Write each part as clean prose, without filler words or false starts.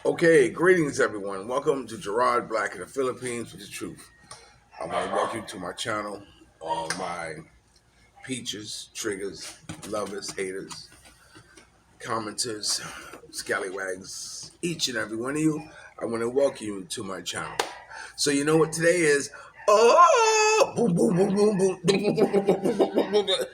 Okay, greetings everyone. Welcome to Gerard Black in the Philippines with the truth. I want to welcome you to my channel, all my peaches, triggers, lovers, haters, commenters, scallywags, each and every one of you. I want to welcome you to my channel. So you know what today is? Oh, boom, boom, boom, boom, boom, boom, boom, boom, boom, boom, boom, boom, boom.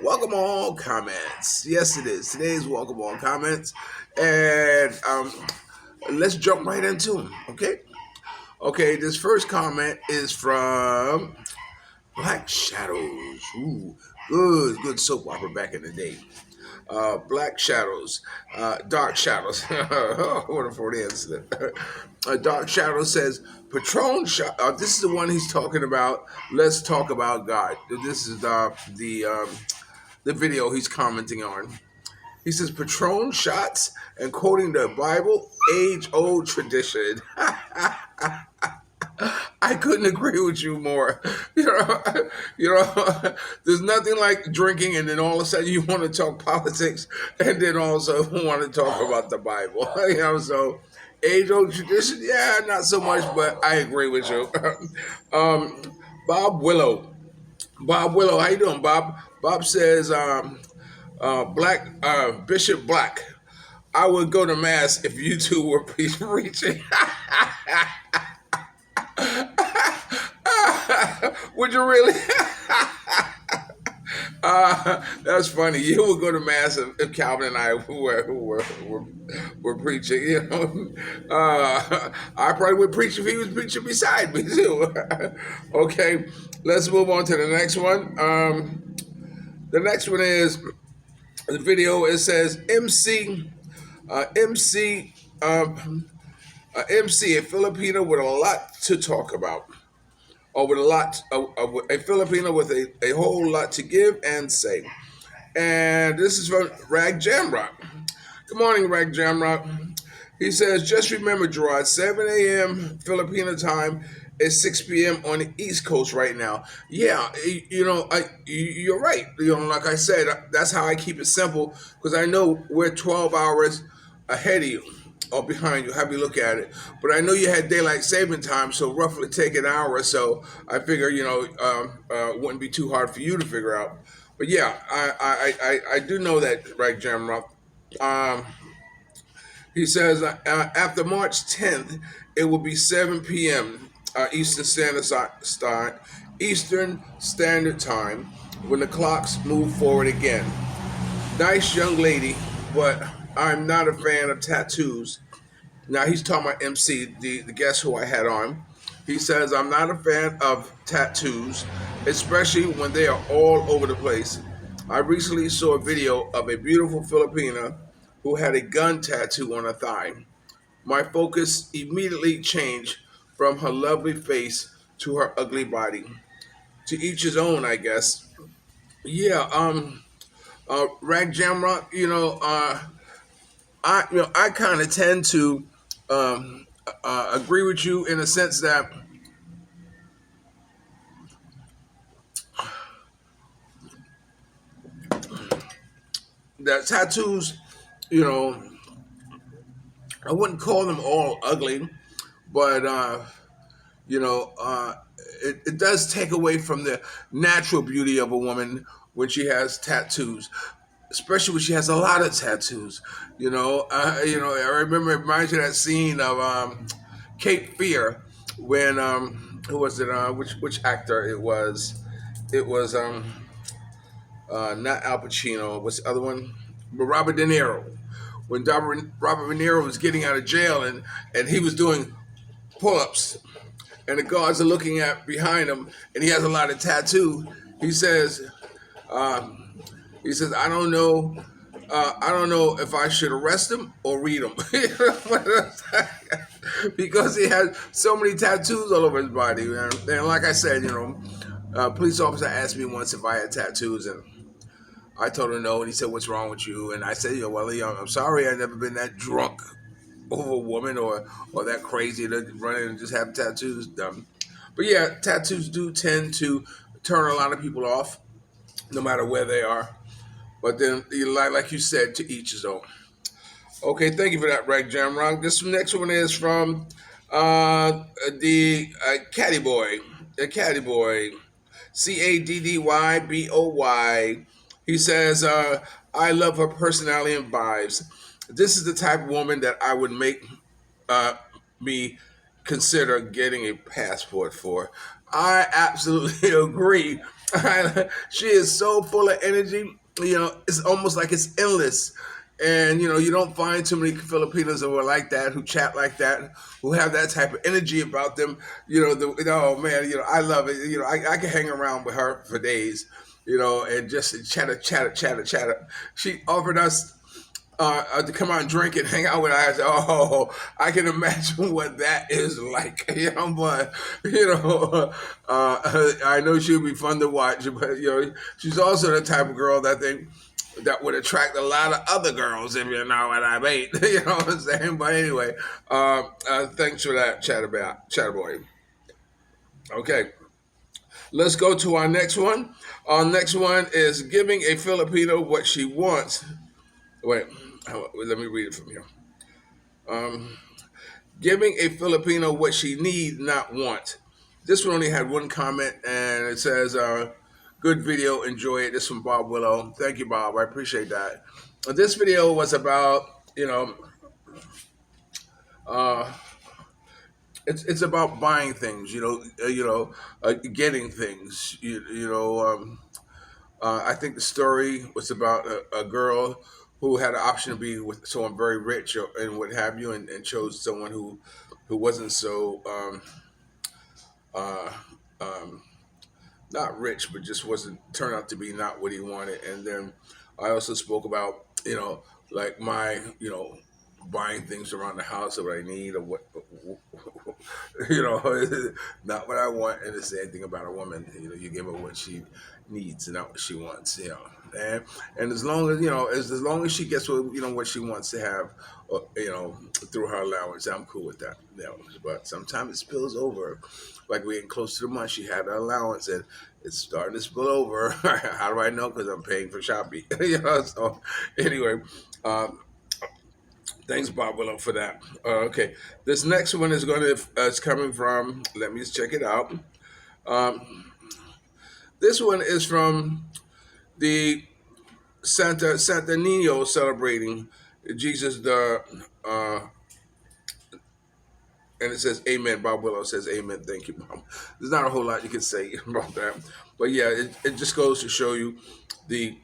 Welcome all comments. Yes, it is. Today's welcome all comments, and let's jump right into them. Okay. This first comment is from Black Shadows. Ooh, good soap opera back in the day. Black Shadows, Dark Shadows. What a Freudian slip. Dark Shadows says, Patron shot. This is the one he's talking about. Let's talk about God. This is the video he's commenting on. He says, Patron shots and quoting the Bible, age-old tradition. I couldn't agree with you more. There's nothing like drinking and then all of a sudden you want to talk politics and then also want to talk about the Bible. So age-old tradition, yeah, not so much, but I agree with you. Bobwelo, how you doing, Bob? Bob says, Bishop Black, I would go to mass if you two were preaching. Would you really? That's funny. You would go to mass if Calvin and I were preaching. I probably would preach if he was preaching beside me too. Okay, let's move on to the next one. The next one is the video. It says MC, a Filipino with a lot to talk about, or with a Filipino with a whole lot to give and say. And this is from Ragjamrock. Good morning, Ragjamrock. He says, just remember, Gerard, 7 a.m. Filipino time is 6 p.m. on the East Coast right now. Yeah, you're right. Like I said, that's how I keep it simple, because I know we're 12 hours ahead of you or behind you, have you look at it. But I know you had daylight saving time, so roughly take an hour or so. I figure, it wouldn't be too hard for you to figure out. But yeah, I do know that, right, Jamrock. He says, after March 10th, it will be 7 p.m. Eastern Standard Time when the clocks move forward again. Nice young lady, but I'm not a fan of tattoos. Now he's talking about MC, the guest who I had on. He says, I'm not a fan of tattoos, especially when they are all over the place. I recently saw a video of a beautiful Filipina who had a gun tattoo on her thigh. My focus immediately changed from her lovely face to her ugly body. To each his own, I guess. Yeah, Rag Jamrock, I kind of tend to agree with you in a sense that tattoos, I wouldn't call them all ugly, but it does take away from the natural beauty of a woman when she has tattoos, especially when she has a lot of tattoos. I remember it reminds you of that scene of Cape Fear when who was it? Which actor it was? It was not Al Pacino. What's the other one? But Robert De Niro. When Robert De Niro was getting out of jail and he was doing pull-ups, and the guards are looking at behind him, and he has a lot of tattoo. He says, I don't know. I don't know if I should arrest him or read him because he has so many tattoos all over his body. And like I said, a police officer asked me once if I had tattoos, and I told him no, and he said, "What's wrong with you?" And I said, I'm sorry, I've never been that drunk over a woman or that crazy to run in and just have tattoos done. But yeah, tattoos do tend to turn a lot of people off, no matter where they are. But then, like you said, to each his own. Okay, thank you for that, Rag Jamrock. This next one is from the Caddy Boy. The Caddy Boy. Caddyboy. He says, I love her personality and vibes. This is the type of woman that I would make uh, me consider getting a passport for. I absolutely agree. She is so full of energy. It's almost like it's endless. And you don't find too many Filipinos who are like that, who chat like that, who have that type of energy about them. Oh man, I love it. I can hang around with her for days. And just chatter, chatter, chatter, chatter. She offered us to come out and drink and hang out with us. Oh, I can imagine what that is like. But I know she'll be fun to watch. But she's also the type of girl that would attract a lot of other girls, if you know what I mean. You know what I'm saying? But anyway, thanks for that, Chatterboy. Okay, let's go to our next one. Our next one is giving a Filipino what she wants. Wait, let me read it from here. Um, Giving a Filipino what she needs, not want. This one only had one comment, and it says, "Good video, enjoy it." This from Bob Willow. Thank you, Bob. I appreciate that. This video was about, uh, it's about buying things. Getting things. I think the story was about a girl who had an option to be with someone very rich and what have you, and chose someone who wasn't so uh, um, not rich, but just wasn't turned out to be not what he wanted. And then I also spoke about like my buying things around the house or what I need or what not what I want. And the same thing about a woman. You give her what she needs and not what she wants. And as long as as long as she gets what she wants to have, through her allowance, I'm cool with that. But sometimes it spills over. Like we getting close to the month, she had her allowance and it's starting to spill over. How do I know? Because I'm paying for shopping. So anyway, um, thanks, Bob Willow, for that. Okay, this next one is it's coming from. Let me just check it out. Um, this one is from the Santa Nino celebrating Jesus and it says Amen. Bob Willow says Amen. Thank you, Bob. There's not a whole lot you can say about that, but yeah, it just goes to show you the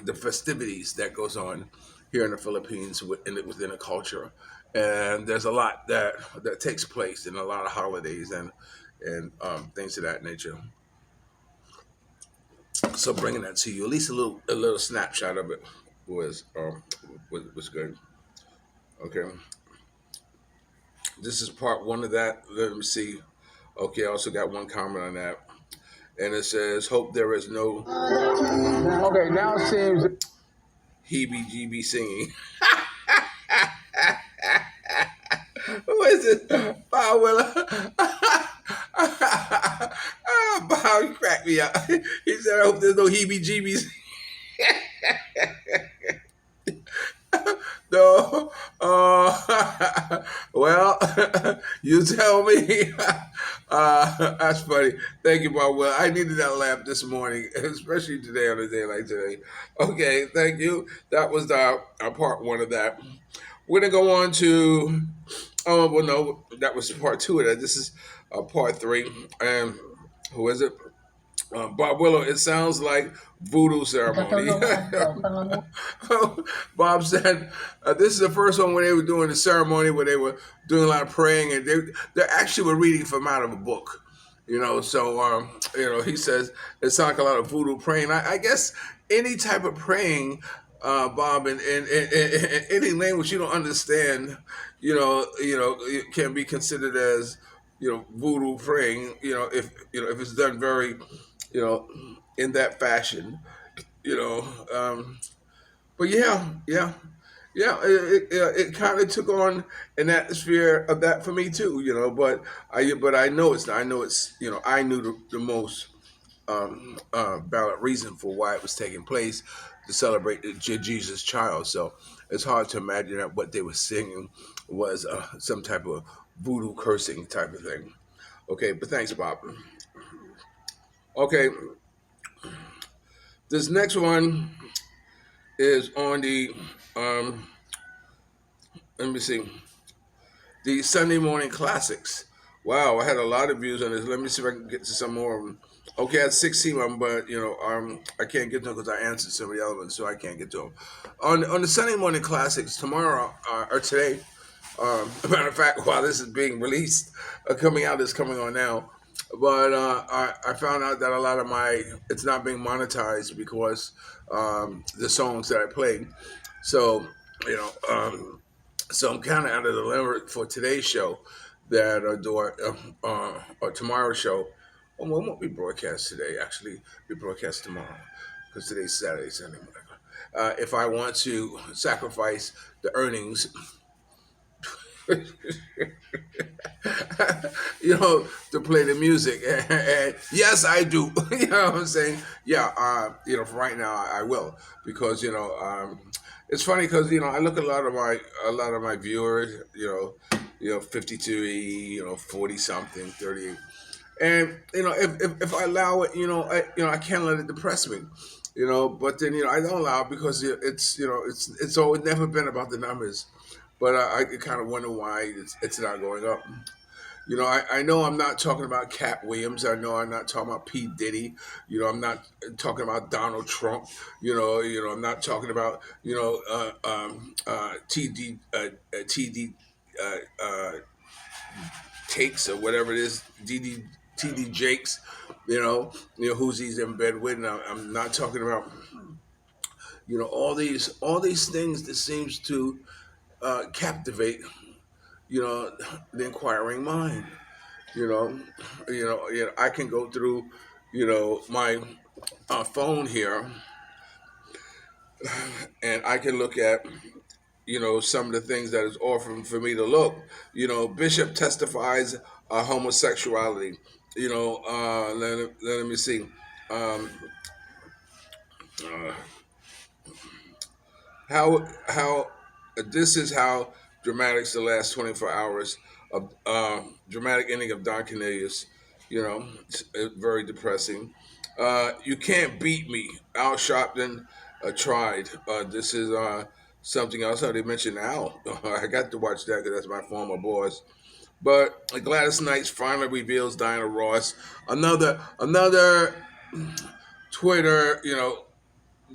the festivities that goes on here in the Philippines within a culture, and there's a lot that takes place in a lot of holidays and things of that nature. So bringing that to you, at least a little snapshot of it was good. Okay, this is part one of that. Let me see. Okay, I also got one comment on that, and it says, "Hope there is no Okay, now it seems. heebie-jeebie singing." Who is it? Bob Willer. Bob, you cracked me up. He said, "I hope there's no heebie-jeebies." No. Well, you tell me. That's funny. Thank you, Bob. Well, I needed that laugh this morning, especially today on a day like today. Okay, thank you. That was our part one of that. We're gonna go on to. Oh well, no, that was part two of that. This is part three. And who is it? Bob Willow. It sounds like voodoo ceremony. Bob said this is the first one where they were doing the ceremony where they were doing a lot of praying and they actually were reading from out of a book. So he says it sounds like a lot of voodoo praying. I guess any type of praying, Bob, in any language you don't understand, it can be considered as voodoo praying. If it's done very you know in that fashion. You know, um, but yeah, it kind of took on an atmosphere of that for me too. But I know it's I know it's I knew the most valid reason for why it was taking place to celebrate Jesus' child. So it's hard to imagine that what they were singing was some type of voodoo cursing type of thing. Okay, but thanks, Bob. Okay, this next one is on the let me see, the Sunday morning classics. Wow, I had a lot of views on this. Let me see if I can get to some more of them. Okay, I had 16 of them, but I can't get to them because I answered some of the other ones, so I can't get to them. On the Sunday morning classics tomorrow or today, a matter of fact, while this is being released, coming out is coming on now. But I found out that a lot of my it's not being monetized because the songs that I played. So you know, so I'm kind of out of the limit for today's show that or tomorrow's show. Well, it won't be broadcast today. Actually, be broadcast tomorrow because today's Saturday, Sunday morning. If I want to sacrifice the earnings to play the music. And yes, I do. You know what I'm saying? Yeah, for right now, I will because it's funny because I look at a lot of my viewers, 52, 40 something, 30. And if I allow it, I can't let it depress me, But then I don't allow it because it's always never been about the numbers, but I kind of wonder why it's not going up. I know I'm not talking about Cat Williams. I know I'm not talking about P Diddy. I'm not talking about Donald Trump. I'm not talking about TD uh, uh, takes or whatever it is, TD Jakes, who's he's in bed with. And I'm not talking about all these things that seems to captivate the inquiring mind. I can go through my phone here and I can look at some of the things that is offered for me to look. Bishop testifies homosexuality. Let me see. Um, uh, how this is how dramatic the last 24 hours of dramatic ending of Don Cornelius. It's very depressing. You can't beat me. Al Sharpton tried. This is something else. They mentioned Al. I got to watch that because that's my former boss. But Gladys Knight finally reveals Diana Ross. Another Twitter,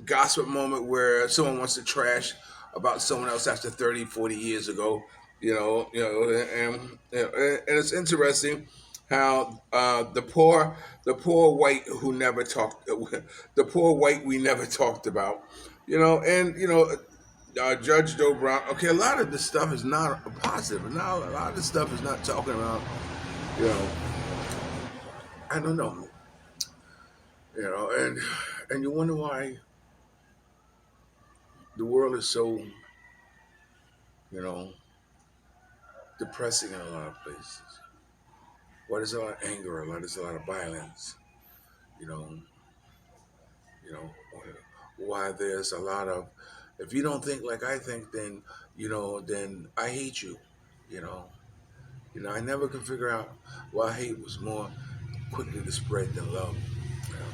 gossip moment where someone wants to trash about someone else after 30, 40 years ago. And it's interesting how the poor white who never talked, the poor white we never talked about, and Judge Joe Brown. Okay, a lot of this stuff is not a positive. Now a lot of this stuff is not talking about, you know, I don't know, and you wonder why the world is so, you know, depressing in a lot of places. Why there's a lot of anger, there's a lot of violence, you know, you know, why there's a lot of, if you don't think like I think, then I hate you, you know. I never could figure out why hate was more quickly to spread than love. You know?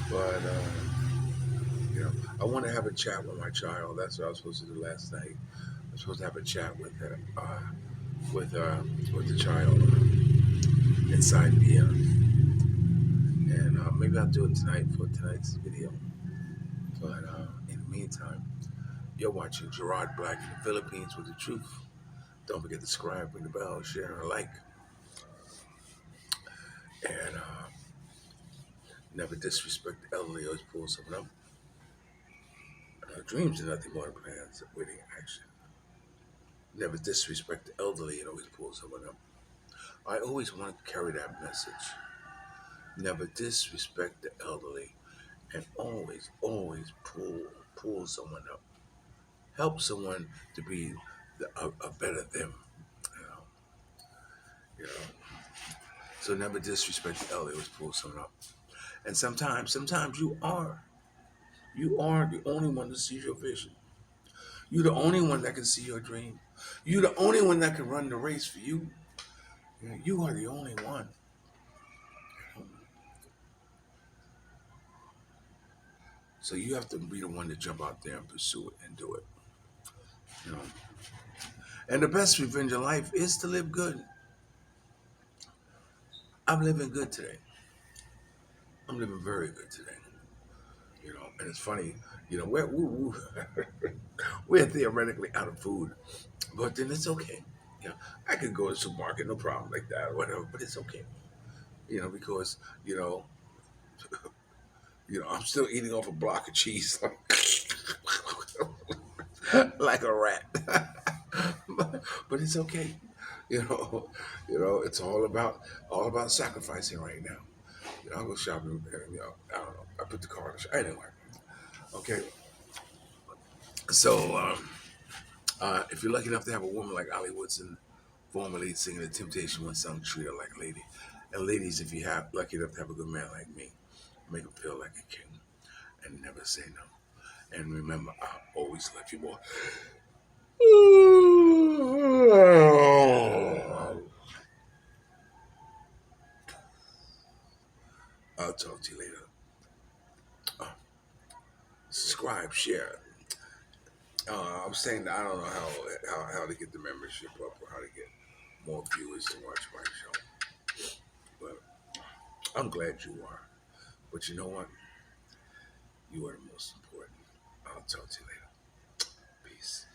But I want to have a chat with my child. That's what I was supposed to do last night. I was supposed to have a chat with her, with the child inside the and maybe I'll do it tonight for tonight's video. But in the meantime, you're watching Gerard Black in the Philippines with the truth. Don't forget to subscribe, ring the bell, share, and like. And never disrespect the elderly, always pull someone up. Dreams are nothing more than plans awaiting action. Never disrespect the elderly and always pull someone up. I always want to carry that message. Never disrespect the elderly and always pull someone up. Help someone to be a better them. You know, you know. So never disrespect the elderly, always pull someone up. And sometimes you are the only one that sees your vision. You're the only one that can see your dream. You're the only one that can run the race for you. You are the only one. So you have to be the one to jump out there and pursue it and do it. You know. And the best revenge in life is to live good. I'm living good today. I'm living very good today. And it's funny. We're theoretically out of food, but then it's okay. I could go to the supermarket, no problem like that or whatever, but it's okay. Because you know, I'm still eating off a block of cheese like a rat. but it's okay. You know, it's all about sacrificing right now. I'll go shopping and I don't know. I put the car in the shop. Anyway, okay. So if you're lucky enough to have a woman like Ollie Woodson, former lead singer of Temptation, one song treat her like a lady. And ladies, if you have lucky enough to have a good man like me, make him feel like a king and never say no. And remember, I always love you, boy. I'll talk to you later. Subscribe, share. I'm saying that I don't know how to get the membership up or how to get more viewers to watch my show. But I'm glad you are. But you know what? You are the most important. I'll talk to you later. Peace.